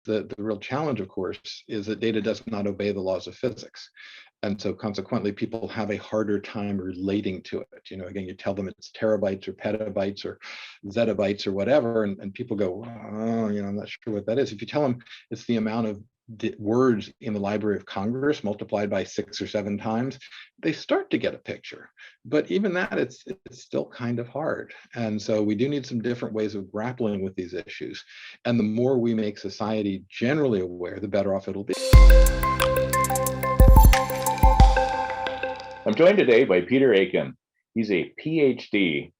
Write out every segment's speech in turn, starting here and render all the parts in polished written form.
the real challenge, of course, is that data does not obey the laws of physics. And so consequently, people have a harder time relating to it. Again, you tell them it's terabytes or petabytes or zettabytes or whatever, and people go, oh, I'm not sure what that is. If you tell them it's the amount of words in the Library of Congress multiplied by 6 or 7 times, they start to get a picture. But even that, it's still kind of hard. And so we do need some different ways of grappling with these issues. And the more we make society generally aware, the better off it'll be. I'm joined today by Peter Aiken. He's a PhD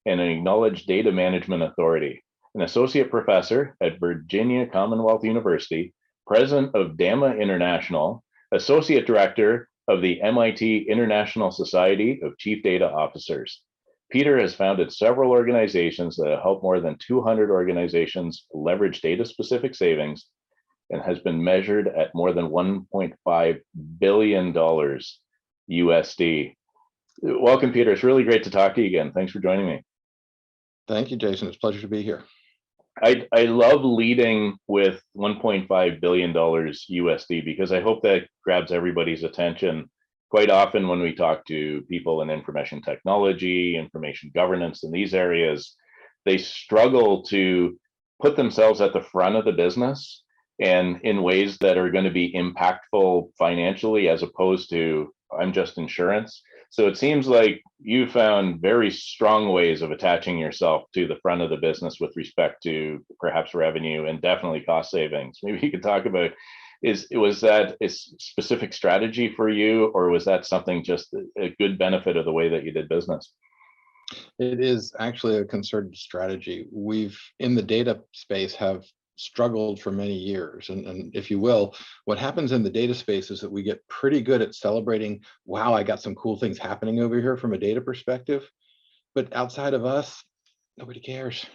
and an acknowledged data management authority, an associate professor at Virginia Commonwealth University, president of DAMA International, associate director of the MIT International Society of Chief Data Officers. Peter has founded several organizations that have helped more than 200 organizations leverage data-specific savings and has been measured at more than $1.5 billion USD. Welcome, Peter. It's really great to talk to you again. Thanks for joining me. Thank you, Jason. It's a pleasure to be here. I love leading with $1.5 billion USD because I hope that grabs everybody's attention. Quite often when we talk to people in information technology, information governance in these areas, they struggle to put themselves at the front of the business and in ways that are going to be impactful financially, as opposed to I'm just insurance. So it seems like you found very strong ways of attaching yourself to the front of the business with respect to perhaps revenue and definitely cost savings. Maybe you could talk about, was that a specific strategy for you, or was that something just a good benefit of the way that you did business? It is actually a concerted strategy. We've, in the data space, have struggled for many years. And if you will, what happens in the data space is that we get pretty good at celebrating, wow, I got some cool things happening over here from a data perspective. But outside of us, nobody cares.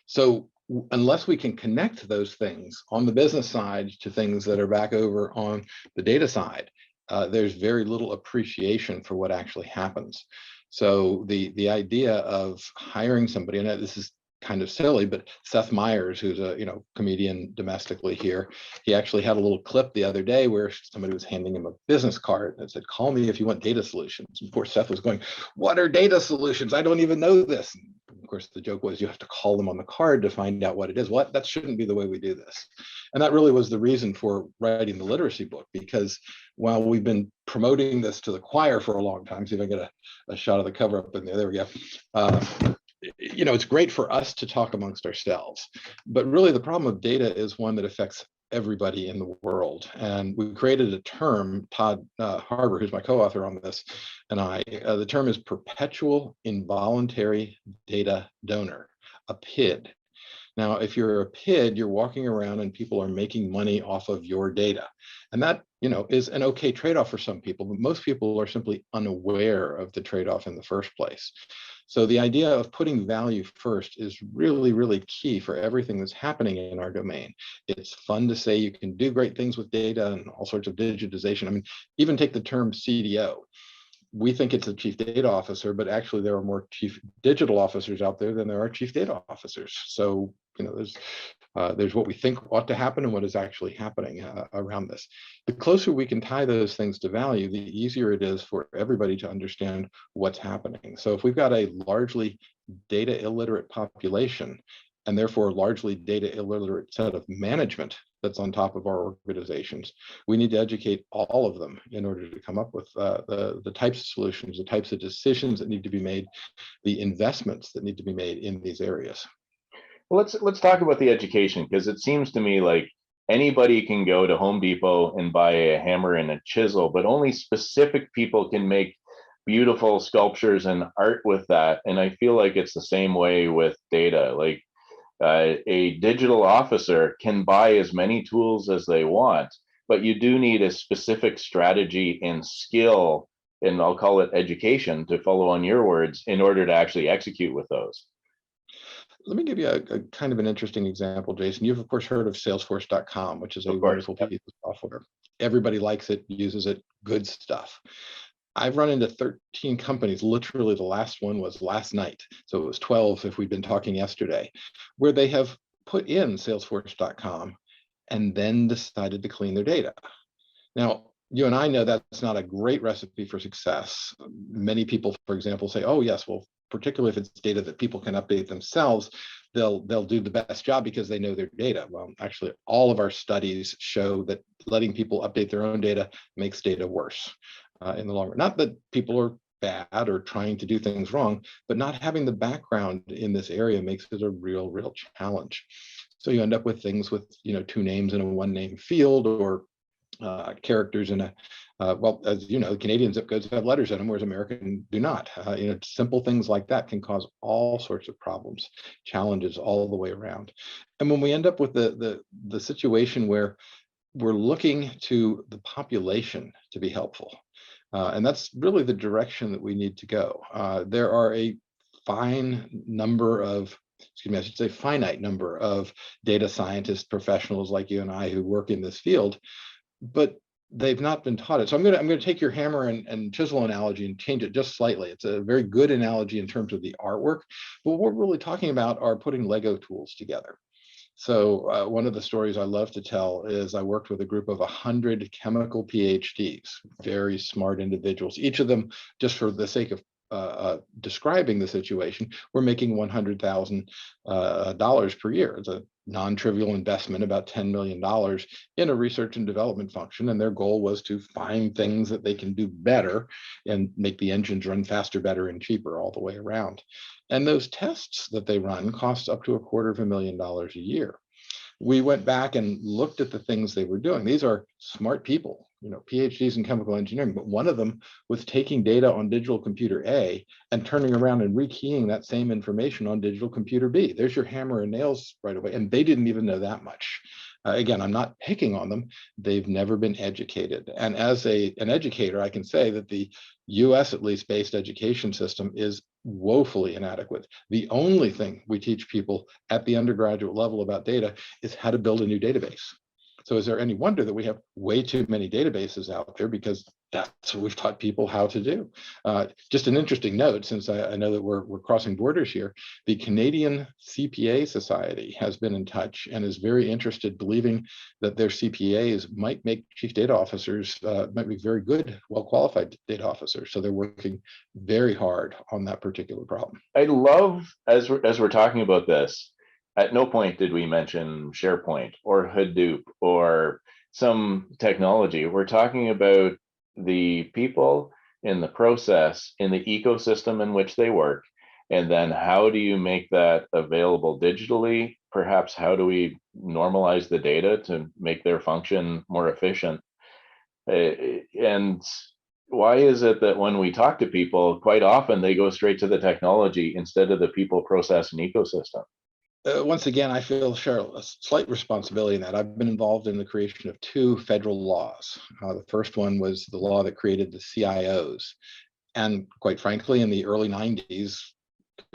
So unless we can connect those things on the business side to things that are back over on the data side, there's very little appreciation for what actually happens. So the idea of hiring somebody, and this is kind of silly, but Seth Meyers, who's a comedian domestically here, he actually had a little clip the other day where somebody was handing him a business card that said, "Call me if you want data solutions." And poor Seth was going, "What are data solutions? I don't even know this." And of course, the joke was you have to call them on the card to find out what it is. What? That shouldn't be the way we do this. And that really was the reason for writing the literacy book, because while we've been promoting this to the choir for a long time, see if I get a shot of the cover up in there. There we go. It's great for us to talk amongst ourselves, but really the problem of data is one that affects everybody in the world. And we created a term, Todd Harbour, who's my co-author on this, and the term is perpetual involuntary data donor, a PID. Now, if you're a PID, you're walking around and people are making money off of your data. And that, is an okay trade-off for some people, but most people are simply unaware of the trade-off in the first place. So the idea of putting value first is really, really key for everything that's happening in our domain. It's fun to say you can do great things with data and all sorts of digitization. I mean, even take the term CDO. We think it's a chief data officer, but actually there are more chief digital officers out there than there are chief data officers. So, there's what we think ought to happen and what is actually happening around this. The closer we can tie those things to value, the easier it is for everybody to understand what's happening. So if we've got a largely data illiterate population, and therefore largely data illiterate set of management that's on top of our organizations, we need to educate all of them in order to come up with the types of solutions, the types of decisions that need to be made, the investments that need to be made in these areas. Well, let's talk about the education, because it seems to me like anybody can go to Home Depot and buy a hammer and a chisel, but only specific people can make beautiful sculptures and art with that. And I feel like it's the same way with data. Like a digital officer can buy as many tools as they want, but you do need a specific strategy and skill, and I'll call it education, to follow on your words, in order to actually execute with those. Let me give you a kind of an interesting example, Jason. You've, of course, heard of Salesforce.com, which is a wonderful piece of software. Everybody likes it, uses it, good stuff. I've run into 13 companies, literally the last one was last night, so it was 12 if we'd been talking yesterday, where they have put in Salesforce.com and then decided to clean their data. Now, you and I know that's not a great recipe for success. Many people, for example, say, oh, yes, well, particularly if it's data that people can update themselves, they'll do the best job because they know their data. Well, actually, all of our studies show that letting people update their own data makes data worse in the long run. Not that people are bad or trying to do things wrong, but not having the background in this area makes it a real challenge. So you end up with things with, two names in a one name field, or characters in a, well, as you know, Canadian zip codes have letters in them, whereas American do not. Simple things like that can cause all sorts of problems, challenges all the way around. And when we end up with the situation where we're looking to the population to be helpful, and that's really the direction that we need to go. There are a finite number of data scientists, professionals like you and I who work in this field, but they've not been taught it. So I'm going to take your hammer and chisel analogy and change it just slightly. It's a very good analogy in terms of the artwork, but what we're really talking about are putting Lego tools together. So one of the stories I love to tell is I worked with a group of 100 chemical PhDs, very smart individuals. Each of them, just for the sake of describing the situation, we're making $100,000 per year. It's a non-trivial investment, about $10 million in a research and development function. And their goal was to find things that they can do better and make the engines run faster, better, and cheaper all the way around. And those tests that they run cost up to $250,000 a year. We went back and looked at the things they were doing. These are smart people, PhDs in chemical engineering, but one of them was taking data on digital computer A and turning around and rekeying that same information on digital computer B. There's your hammer and nails right away. And they didn't even know that much. Again, I'm not picking on them. They've never been educated. And as an educator, I can say that the US, at least, based education system is woefully inadequate. The only thing we teach people at the undergraduate level about data is how to build a new database. So is there any wonder that we have way too many databases out there? Because that's what we've taught people how to do. Just an interesting note, since I know that we're crossing borders here, the Canadian CPA Society has been in touch and is very interested, believing that their CPAs might make chief data officers, might be very good, well-qualified data officers. So they're working very hard on that particular problem. I love, as we're talking about this, at no point did we mention SharePoint or Hadoop or some technology. We're talking about the people in the process, in the ecosystem in which they work, and then how do you make that available digitally? Perhaps how do we normalize the data to make their function more efficient? And why is it that when we talk to people, quite often they go straight to the technology instead of the people, process, and ecosystem? Once again, I feel, Cheryl, a slight responsibility in that. I've been involved in the creation of 2 federal laws. The first one was the law that created the CIOs. And quite frankly, in the early 90s,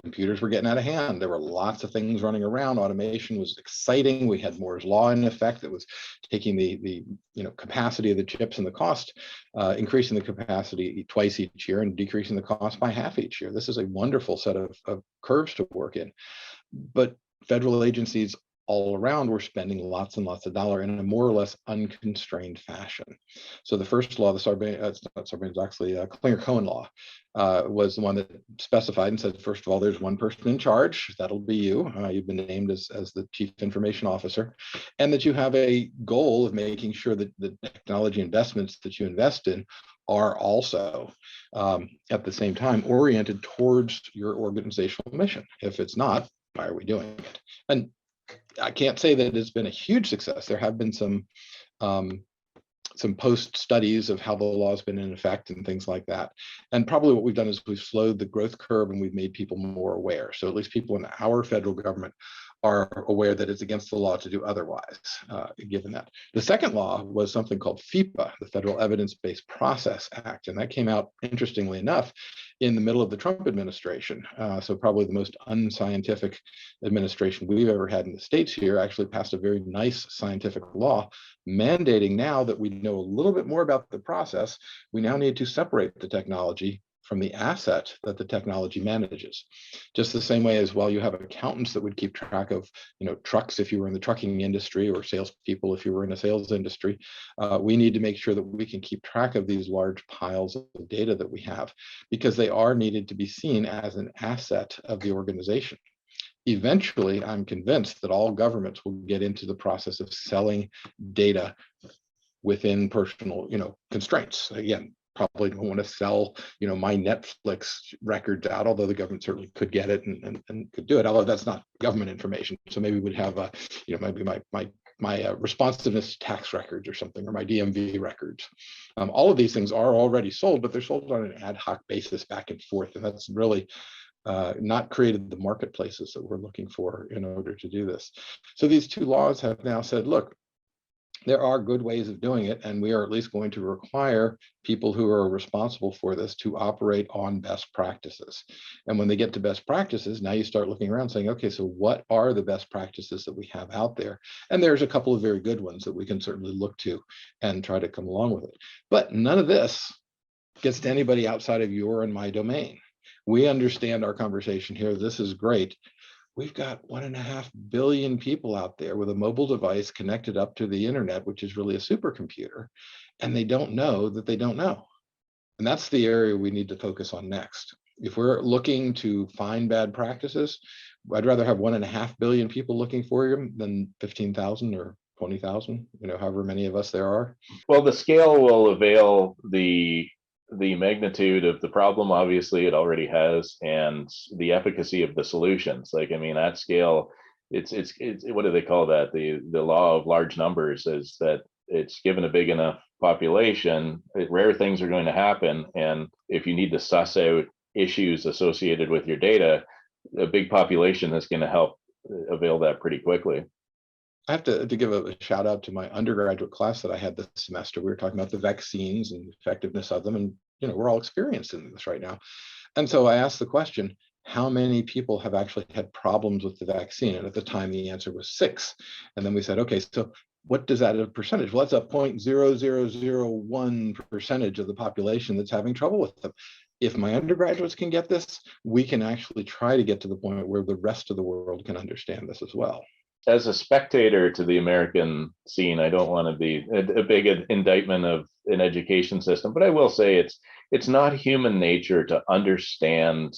computers were getting out of hand. There were lots of things running around. Automation was exciting. We had Moore's law in effect that was taking the capacity of the chips and the cost, increasing the capacity twice each year and decreasing the cost by half each year. This is a wonderful set of curves to work in. But federal agencies all around were spending lots and lots of dollars in a more or less unconstrained fashion. So the first law, the Klinger-Cohen law, was the one that specified and said, first of all, there's one person in charge. That'll be you. You've been named as the chief information officer, and that you have a goal of making sure that the technology investments that you invest in are also at the same time oriented towards your organizational mission. If it's not, why are we doing it? And I can't say that it's been a huge success. There have been some post studies of how the law has been in effect and things like that. And probably what we've done is we've slowed the growth curve and we've made people more aware. So at least people in our federal government are aware that it's against the law to do otherwise, given that. The second law was something called FEPA, the Federal Evidence-Based Process Act, and that came out, interestingly enough, in the middle of the Trump administration. So probably the most unscientific administration we've ever had in the States here actually passed a very nice scientific law mandating now that we know a little bit more about the process, we now need to separate the technology from the asset that the technology manages. Just the same way as, well, you have accountants that would keep track of, trucks if you were in the trucking industry, or salespeople if you were in a sales industry. We need to make sure that we can keep track of these large piles of data that we have, because they are needed to be seen as an asset of the organization. Eventually, I'm convinced that all governments will get into the process of selling data within personal, constraints. Again, probably don't want to sell, my Netflix records out, although the government certainly could get it and could do it, although that's not government information. So maybe we'd have, maybe my responsiveness tax records or something, or my DMV records. All of these things are already sold, but they're sold on an ad hoc basis back and forth. And that's really not created the marketplaces that we're looking for in order to do this. So these two laws have now said, look, there are good ways of doing it, and we are at least going to require people who are responsible for this to operate on best practices. And when they get to best practices, now you start looking around saying, okay, so what are the best practices that we have out there? And there's a couple of very good ones that we can certainly look to and try to come along with it. But none of this gets to anybody outside of your and my domain. We understand our conversation here. This is great. We've got 1.5 billion people out there with a mobile device connected up to the internet, which is really a supercomputer, and they don't know that they don't know. And that's the area we need to focus on next. If we're looking to find bad practices, I'd rather have 1.5 billion people looking for them than 15,000 or 20,000, however many of us there are. Well, the scale will avail the magnitude of the problem. Obviously it already has, and the efficacy of the solutions. At scale, it's what do they call that? The law of large numbers is that it's given a big enough population, rare things are going to happen. And if you need to suss out issues associated with your data, a big population is going to help avail that pretty quickly. I have to give a shout out to my undergraduate class that I had this semester. We were talking about the vaccines and the effectiveness of them. And, we're all experienced in this right now. And so I asked the question, how many people have actually had problems with the vaccine? And at the time, the answer was 6. And then we said, okay, so what does that as a percentage? Well, that's a 0.0001% of the population that's having trouble with them. If my undergraduates can get this, we can actually try to get to the point where the rest of the world can understand this as well. As a spectator to the American scene, I don't want to be a big indictment of an education system, but I will say it's not human nature to understand,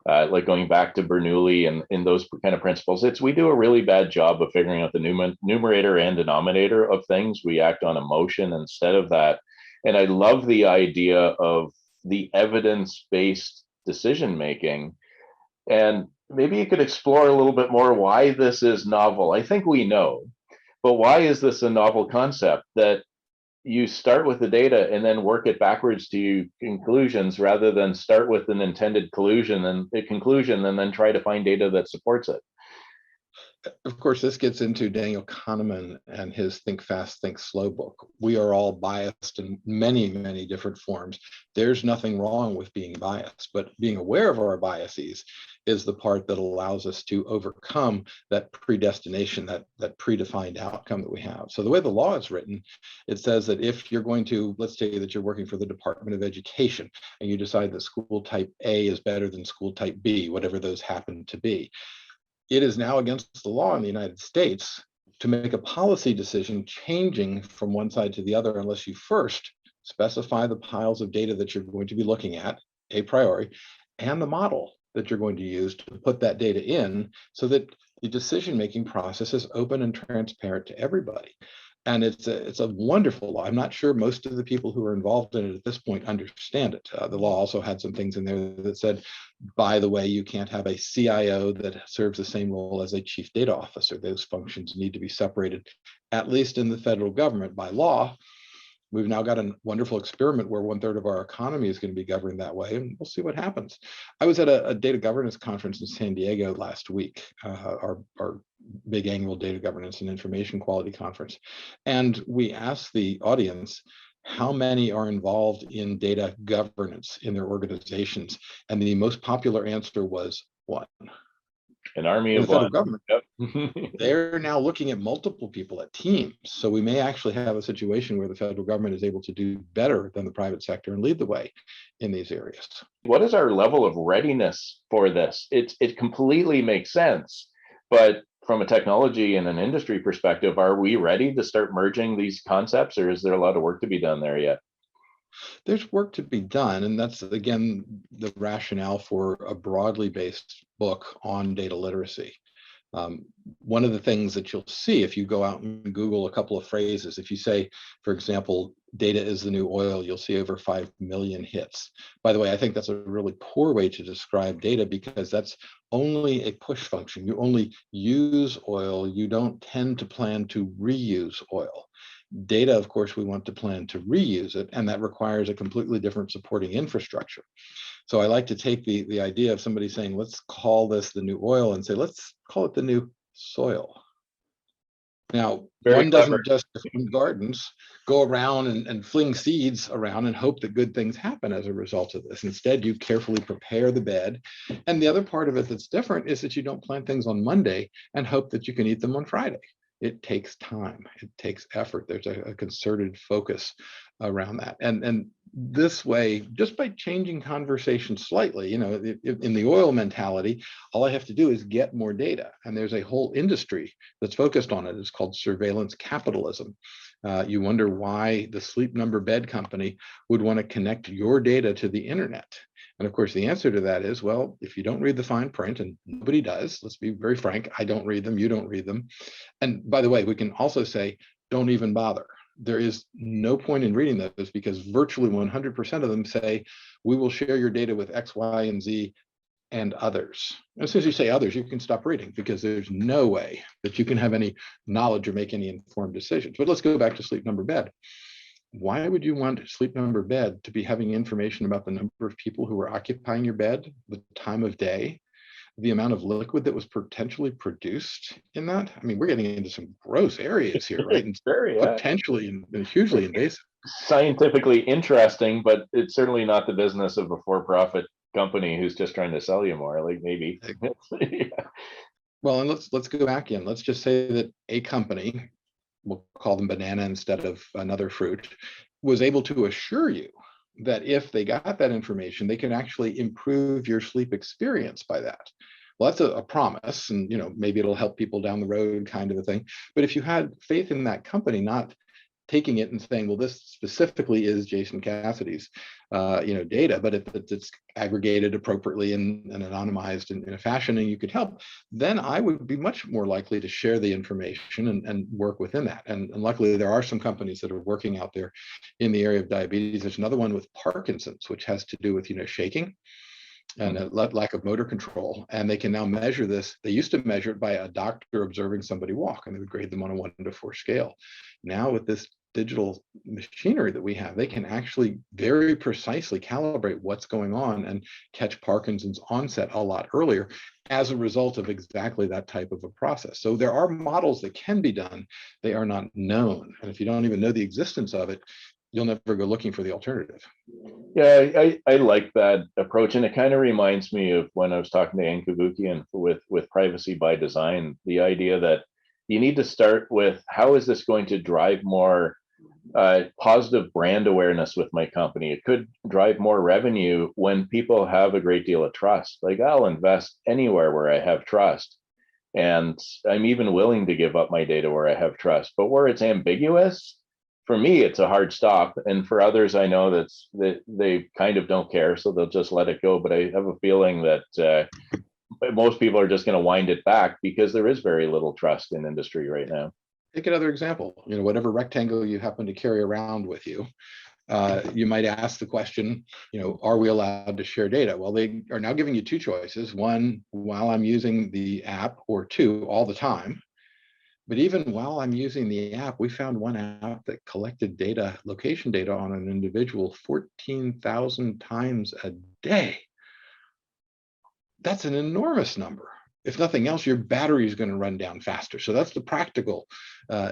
like going back to Bernoulli and in those kind of principles. We do a really bad job of figuring out the numerator and denominator of things. We act on emotion instead of that. And I love the idea of the evidence-based decision making. And maybe you could explore a little bit more why this is novel. I think we know, but why is this a novel concept that you start with the data and then work it backwards to conclusions, rather than start with an intended conclusion and then try to find data that supports it? Of course, this gets into Daniel Kahneman and his Think Fast, Think Slow book. We are all biased in many, many different forms. There's nothing wrong with being biased, but being aware of our biases is the part that allows us to overcome that predestination, that predefined outcome that we have. So the way the law is written, it says that if you're going to, let's say that you're working for the Department of Education and you decide that school type A is better than school type B, whatever those happen to be, it is now against the law in the United States to make a policy decision changing from one side to the other unless you first specify the piles of data that you're going to be looking at a priori and the model that you're going to use to put that data in, so that the decision-making process is open and transparent to everybody. And it's a wonderful law. I'm not sure most of the people who are involved in it at this point understand it. The law also had some things in there that said, by the way, you can't have a CIO that serves the same role as a chief data officer. Those functions need to be separated, at least in the federal government by law. We've now got a wonderful experiment where 1/3 of our economy is going to be governed that way, and we'll see what happens. I was at a data governance conference in San Diego last week, our big annual data governance and information quality conference. And we asked the audience, how many are involved in data governance in their organizations? And the most popular answer was 1. An army In the of federal one. government, Yep. they're now looking at multiple people at teams. So we may actually have a situation where the federal government is able to do better than the private sector and lead the way in these areas. What is our level of readiness for this? It completely makes sense, but from a technology and an industry perspective, are we ready to start merging these concepts, or is there a lot of work to be done there yet? There's work to be done, and that's again the rationale for a broadly based book on data literacy. One of the things that you'll see if you go out and Google a couple of phrases, if you say, for example, data is the new oil, you'll see over 5 million hits. By the way, I think that's a really poor way to describe data because that's only a push function. You only use oil. You don't tend to plan to reuse oil. Data, of course, we want to plan to reuse it, and that requires a completely different supporting infrastructure. So I like to take the idea of somebody saying, let's call this the new oil and say, let's call it the new soil. Now, Very one clever. doesn't just in gardens go around and fling seeds around and hope that good things happen as a result of this. Instead, you carefully prepare the bed. And the other part of it that's different is that you don't plant things on Monday and hope that you can eat them on Friday. It takes time, it takes effort. There's a concerted focus around that. And this way, just by changing conversation slightly, you know, in the oil mentality, all I have to do is get more data. And there's a whole industry that's focused on it. It's called surveillance capitalism. You wonder why the Sleep Number Bed company would want to connect your data to the internet. And of course, the answer to that is, well, if you don't read the fine print, and nobody does, let's be very frank, I don't read them, you don't read them. And by the way, we can also say, don't even bother. There is no point in reading those because virtually 100% of them say, we will share your data with X, Y, and Z and others. As soon as you say others, you can stop reading because there's no way that you can have any knowledge or make any informed decisions. But let's go back to Sleep Number Bed. Why would you want Sleep Number Bed to be having information about the number of people who are occupying your bed, the time of day, the amount of liquid that was potentially produced in that? I mean, we're getting into some gross areas here, right? And potentially and hugely invasive. Scientifically interesting, but it's certainly not the business of a for-profit company who's just trying to sell you more. Like maybe. Yeah. Well, and let's go back in. Let's just say that a company, we'll call them banana instead of another fruit, was able to assure you that if they got that information, they can actually improve your sleep experience by that. Well, that's a promise, and you know, maybe it'll help people down the road, kind of a thing. But if you had faith in that company, not taking it and saying, well, this specifically is Jason Cassidy's data, but if it's aggregated appropriately and anonymized in a fashion and you could help, then I would be much more likely to share the information and work within that. And luckily, there are some companies that are working out there in the area of diabetes. There's another one with Parkinson's, which has to do with, shaking and a lack of motor control. And they can now measure this. They used to measure it by a doctor observing somebody walk, and they would grade them on a 1 to 4 scale. Now with this digital machinery that we have, they can actually very precisely calibrate what's going on and catch Parkinson's onset a lot earlier as a result of exactly that type of a process. So there are models that can be done. They are not known. And if you don't even know the existence of it, you'll never go looking for the alternative. Yeah, I like that approach. And it kind of reminds me of when I was talking to Ann Kavukian with privacy by design, the idea that you need to start with, how is this going to drive more positive brand awareness with my company? It could drive more revenue when people have a great deal of trust. Like, I'll invest anywhere where I have trust. And I'm even willing to give up my data where I have trust. But where it's ambiguous, for me, it's a hard stop. And for others, I know that they kind of don't care, so they'll just let it go. But I have a feeling that most people are just going to wind it back because there is very little trust in industry right now. Take another example. Whatever rectangle you happen to carry around with you, you might ask the question, are we allowed to share data? Well, they are now giving you 2 choices. 1, while I'm using the app, or 2, all the time. But even while I'm using the app, we found one app that collected data, location data on an individual 14,000 times a day. That's an enormous number. If nothing else, your battery is going to run down faster. So that's the practical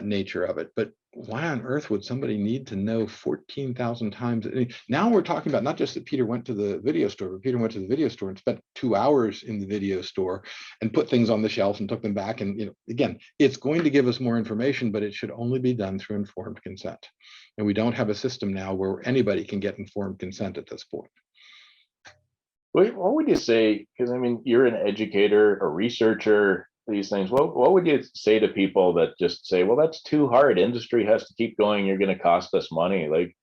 nature of it. But why on earth would somebody need to know 14,000 times? Now we're talking about not just that Peter went to the video store, but Peter went to the video store and spent 2 hours in the video store and put things on the shelf and took them back. And again, it's going to give us more information, but it should only be done through informed consent. And we don't have a system now where anybody can get informed consent at this point. What would you say? Because I mean, you're an educator, a researcher, these things. What would you say to people that just say, well, that's too hard. Industry has to keep going. You're going to cost us money. Like,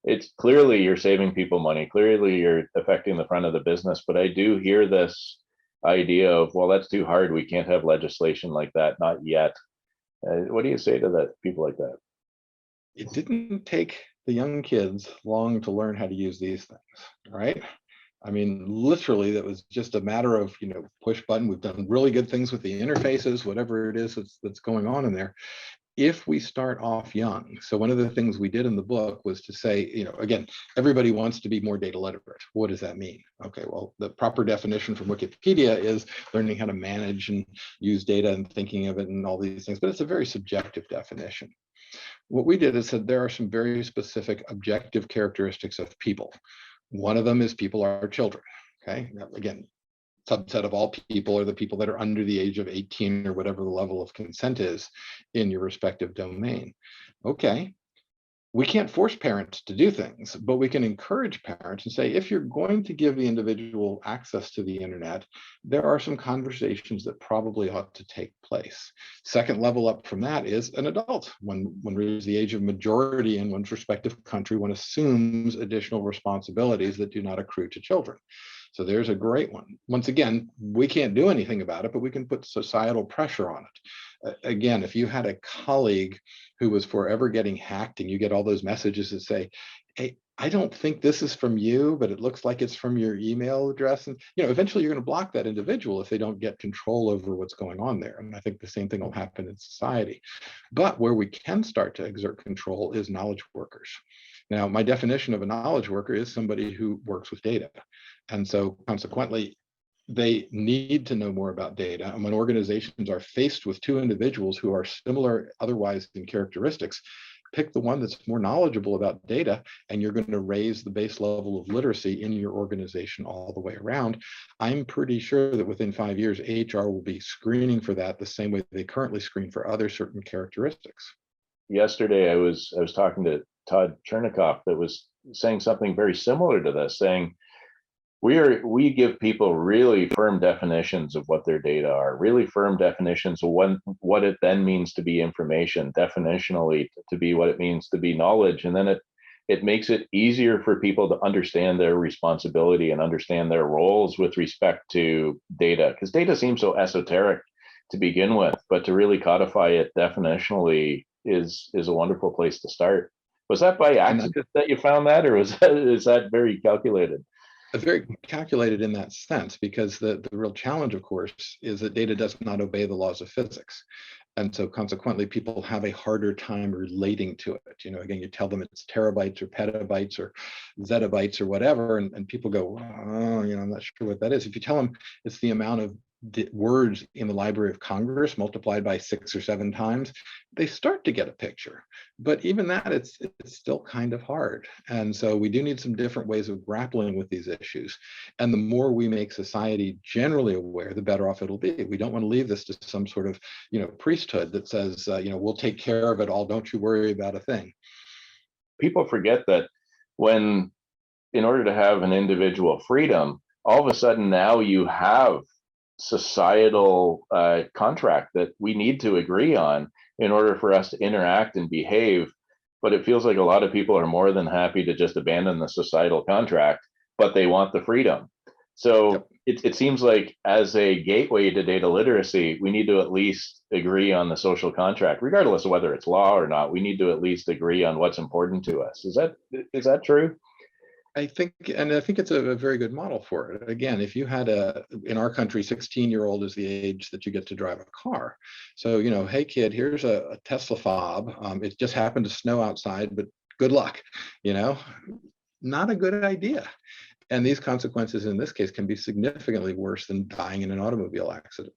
it's clearly you're saving people money. Clearly you're affecting the front of the business. But I do hear this idea of, well, that's too hard. We can't have legislation like that. Not yet. What do you say to that, people like that? It didn't take the young kids long to learn how to use these things, right? I mean, literally, that was just a matter of, push button. We've done really good things with the interfaces, whatever it is that's going on in there. If we start off young. So one of the things we did in the book was to say, again, everybody wants to be more data literate. What does that mean? Okay, well, the proper definition from Wikipedia is learning how to manage and use data and thinking of it and all these things, but it's a very subjective definition. What we did is said there are some very specific objective characteristics of people. One of them is people are children. Okay. Now, again, subset of all people are the people that are under the age of 18 or whatever the level of consent is in your respective domain. Okay. We can't force parents to do things, but we can encourage parents and say, if you're going to give the individual access to the internet, there are some conversations that probably ought to take place. Second level up from that is an adult. When one reaches the age of majority in one's respective country, one assumes additional responsibilities that do not accrue to children. So there's a great one. Once again, we can't do anything about it, but we can put societal pressure on it. Again, if you had a colleague who was forever getting hacked and you get all those messages that say, hey, I don't think this is from you, but it looks like it's from your email address. And eventually you're going to block that individual if they don't get control over what's going on there. And I think the same thing will happen in society. But where we can start to exert control is knowledge workers. Now, my definition of a knowledge worker is somebody who works with data. And so consequently, they need to know more about data. And when organizations are faced with two individuals who are similar otherwise in characteristics, pick the one that's more knowledgeable about data, and you're going to raise the base level of literacy in your organization all the way around. I'm pretty sure that within 5 years, HR will be screening for that the same way they currently screen for other certain characteristics. Yesterday, I was talking to Todd Chernikoff that was saying something very similar to this, saying, we give people really firm definitions of what their data are, really firm definitions of what it then means to be information, definitionally to be what it means to be knowledge. And then it makes it easier for people to understand their responsibility and understand their roles with respect to data, because data seems so esoteric to begin with, but to really codify it definitionally is a wonderful place to start. Was that by accident that you found that, or is that very calculated? Very calculated in that sense, because the real challenge, of course, is that data does not obey the laws of physics. And so consequently, people have a harder time relating to it. Again, you tell them it's terabytes or petabytes or zettabytes or whatever, and people go, oh, I'm not sure what that is. If you tell them it's the amount of words in the Library of Congress multiplied by 6 or 7 times, they start to get a picture. But even that, it's still kind of hard. And so we do need some different ways of grappling with these issues. And the more we make society generally aware, the better off it'll be. We don't want to leave this to some sort of, priesthood that says, we'll take care of it all. Don't you worry about a thing. People forget that in order to have an individual freedom, all of a sudden now you have societal contract that we need to agree on in order for us to interact and behave. But it feels like a lot of people are more than happy to just abandon the societal contract, but they want the freedom. So it seems like as a gateway to data literacy, we need to at least agree on the social contract, regardless of whether it's law or not. We need to at least agree on what's important to us. Is that true? I think it's a very good model for it. Again, if you had in our country, 16-year-old is the age that you get to drive a car. So, hey kid, here's a Tesla fob. It just happened to snow outside, but good luck, not a good idea. And these consequences in this case can be significantly worse than dying in an automobile accident.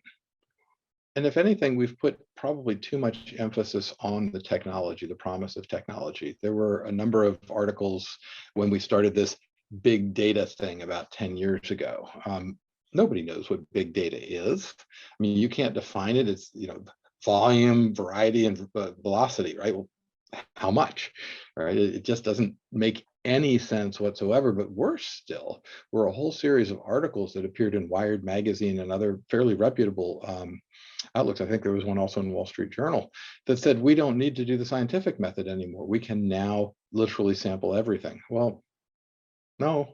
And if anything, we've put probably too much emphasis on the technology, the promise of technology. There were a number of articles when we started this big data thing about 10 years ago. Nobody knows what big data is. I mean, you can't define it. It's, volume, variety, and velocity, right? Well, how much, right? It just doesn't make any sense whatsoever. But worse still, were a whole series of articles that appeared in Wired magazine and other fairly reputable outlooks. I think there was one also in Wall Street Journal that said we don't need to do the scientific method anymore. We can now literally sample everything. Well, no,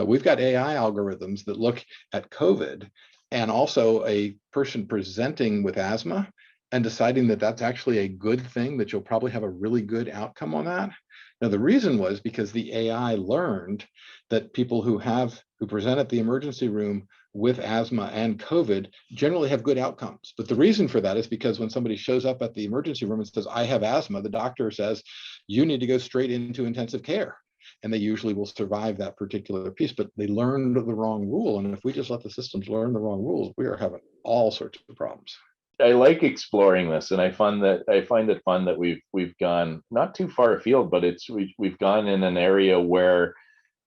we've got AI algorithms that look at COVID and also a person presenting with asthma and deciding that that's actually a good thing, that you'll probably have a really good outcome on that. Now, the reason was because the AI learned that people who present at the emergency room with asthma and COVID generally have good outcomes. But the reason for that is because when somebody shows up at the emergency room and says, I have asthma, the doctor says, you need to go straight into intensive care. And they usually will survive that particular piece, but they learned the wrong rule. And if we just let the systems learn the wrong rules, we are having all sorts of problems. I like exploring this, and I find it fun that we've gone not too far afield, but we've gone in an area where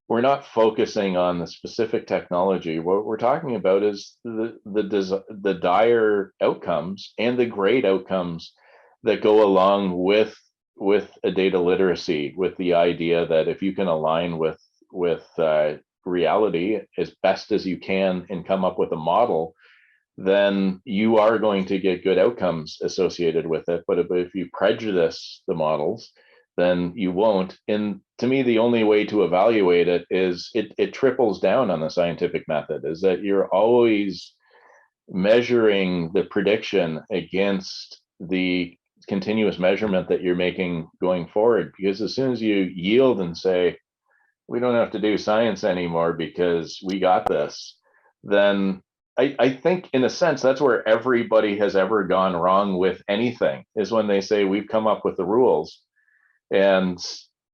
we're not focusing on the specific technology. What we're talking about is the dire outcomes and the great outcomes that go along with a data literacy, with the idea that if you can align with reality as best as you can and come up with a model, then you are going to get good outcomes associated with it. But if you prejudice the models, then you won't. And to me, the only way to evaluate it is it triples down on the scientific method, is that you're always measuring the prediction against the continuous measurement that you're making going forward. Because as soon as you yield and say, we don't have to do science anymore because we got this, then I think in a sense, that's where everybody has ever gone wrong with anything, is when they say we've come up with the rules and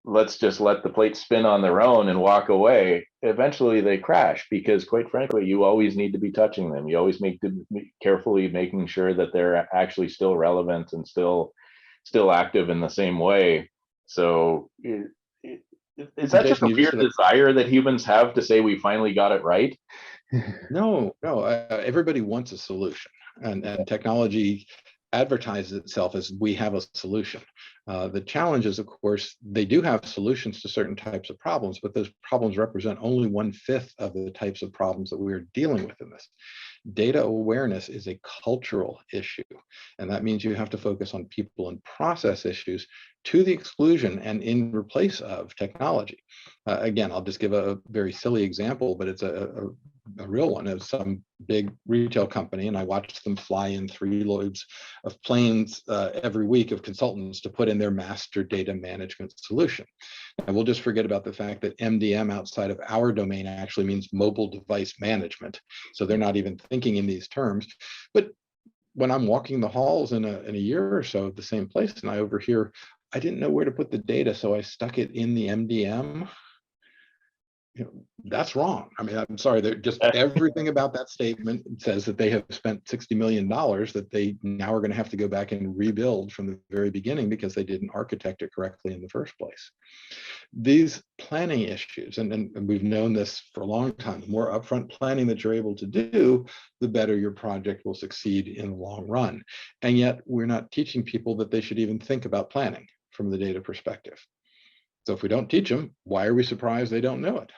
let's just let the plates spin on their own and walk away. Eventually they crash, because quite frankly, you always need to be touching them. You always need to be carefully making sure that they're actually still relevant and still active in the same way. So is that just Jason, a weird desire that humans have to say we finally got it right? No. Everybody wants a solution, and technology advertises itself as we have a solution. The challenge is, of course, they do have solutions to certain types of problems, but those problems represent only 1/5 of the types of problems that we are dealing with in this. Data awareness is a cultural issue, and that means you have to focus on people and process issues to the exclusion and in replace of technology. Again, I'll just give a very silly example, but it's a real one, of some big retail company, and I watched them fly in 3 loads of planes every week of consultants to put in their master data management solution. And we'll just forget about the fact that MDM outside of our domain actually means mobile device management. So they're not even thinking in these terms. But when I'm walking the halls in a year or so of the same place, and I overhear, I didn't know where to put the data, so I stuck it in the MDM. That's wrong. I mean, I'm sorry, they're just everything about that statement says that they have spent $60 million that they now are going to have to go back and rebuild from the very beginning because they didn't architect it correctly in the first place. These planning issues, and we've known this for a long time, the more upfront planning that you're able to do, the better your project will succeed in the long run. And yet we're not teaching people that they should even think about planning from the data perspective. So if we don't teach them, why are we surprised they don't know it?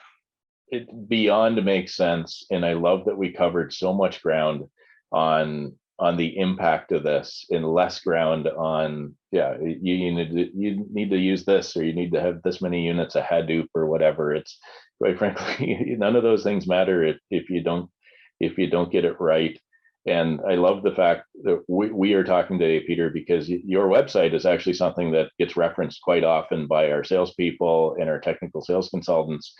It beyond makes sense, and I love that we covered so much ground on the impact of this, and less ground on you need to use this, or you need to have this many units of Hadoop or whatever. It's quite frankly, none of those things matter if you don't get it right. And I love the fact that we are talking today, Peter, because your website is actually something that gets referenced quite often by our salespeople and our technical sales consultants,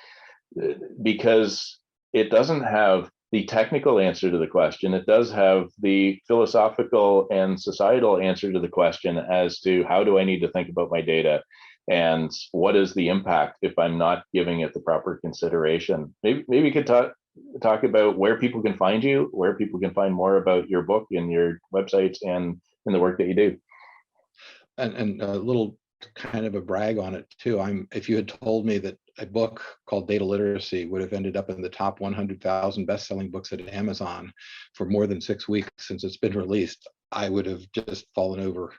because it doesn't have the technical answer to the question. It does have the philosophical and societal answer to the question as to how do I need to think about my data, and what is the impact if I'm not giving it the proper consideration. Maybe you could talk about where people can find you, where people can find more about your book and your websites and the work that you do. And a little kind of a brag on it too. If you had told me that a book called Data Literacy would have ended up in the top 100,000 best-selling books at Amazon for more than 6 weeks since it's been released, I would have just fallen over.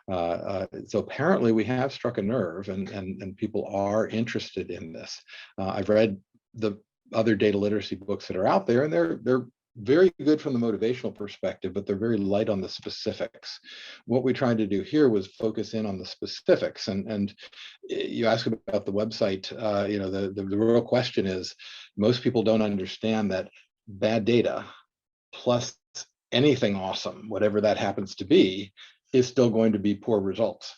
So apparently we have struck a nerve, and people are interested in this. I've read the other data literacy books that are out there, and they're very good from the motivational perspective, but they're very light on the specifics. What we tried to do here was focus in on the specifics. And you ask about the website, the real question is, most people don't understand that bad data plus anything awesome, whatever that happens to be, is still going to be poor results.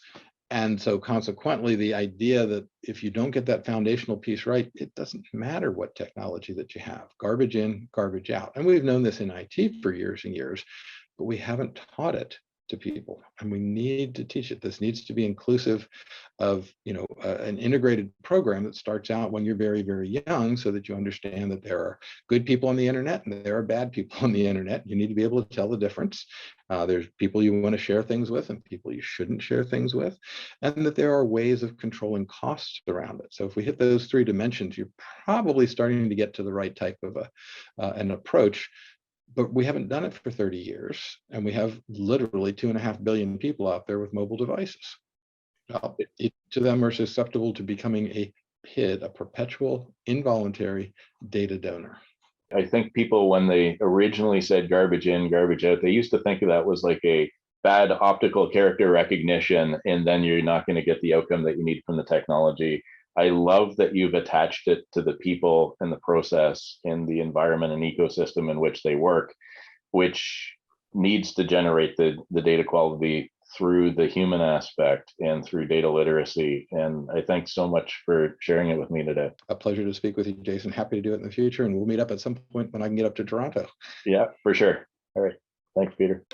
And so consequently, the idea that if you don't get that foundational piece right, it doesn't matter what technology that you have. Garbage in, garbage out. And we've known this in IT for years and years, but we haven't taught it to people, and we need to teach it. This needs to be inclusive of, an integrated program that starts out when you're very, very young, so that you understand that there are good people on the internet and there are bad people on the internet. You need to be able to tell the difference. There's people you want to share things with and people you shouldn't share things with, and that there are ways of controlling costs around it. So if we hit those 3 dimensions, you're probably starting to get to the right type of an approach. But we haven't done it for 30 years, and we have literally 2.5 billion people out there with mobile devices. Each of them are susceptible to becoming a PID, a perpetual involuntary data donor. I think people, when they originally said garbage in, garbage out, they used to think of that was like a bad optical character recognition, and then you're not going to get the outcome that you need from the technology. I love that you've attached it to the people and the process and the environment and ecosystem in which they work, which needs to generate the data quality through the human aspect and through data literacy. And I thank so much for sharing it with me today. A pleasure to speak with you, Jason. Happy to do it in the future, and we'll meet up at some point when I can get up to Toronto. Yeah, for sure. All right. Thanks, Peter.